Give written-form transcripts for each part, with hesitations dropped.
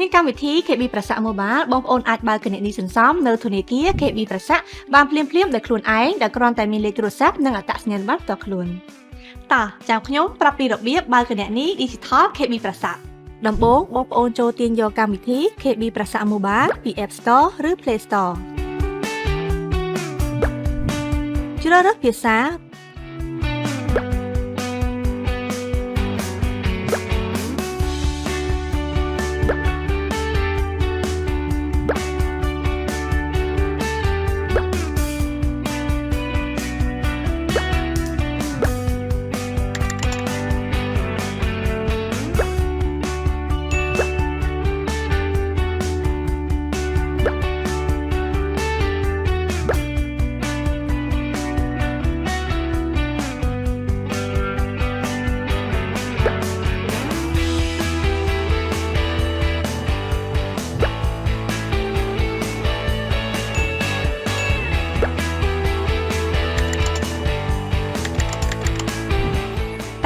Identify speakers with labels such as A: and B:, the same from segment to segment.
A: មានកម្មវិធី KB ប្រសាក់ Mobile បងប្អូនអាចបើកគណនីសន្សំនៅធនាគារ KB ប្រសាក់បានភ្លាមៗដោយខ្លួនឯងដែលគ្រាន់តែមានលេខទូរស័ព្ទនិងអត្តសញ្ញាណប័ណ្ណផ្ទាល់ខ្លួនតោះចាំខ្ញុំប្រាប់ពីរបៀបបើកគណនី Digital KB ប្រសាក់ដំបូងបងប្អូនចូលទាញយកកម្មវិធី KB ប្រសាក់ Mobile ពី App Store ឬ Play Store ជ្រើសរើសភាសា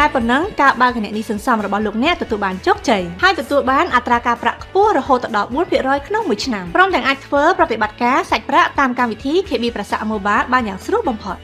A: តែប៉ុណ្ណឹងការបើកគណនីសន្សំរបស់លោកអ្នកទទួលបានជោគជ័យហើយទទួលបានអត្រាការប្រាក់ខ្ពស់រហូតដល់ 4% ក្នុងមួយឆ្នាំព្រមទាំងអាចធ្វើប្រតិបត្តិការសាច់ប្រាក់តាមកម្មវិធី KB ប្រសាក់ Mobile បានយ៉ាងស្រួលបំផុត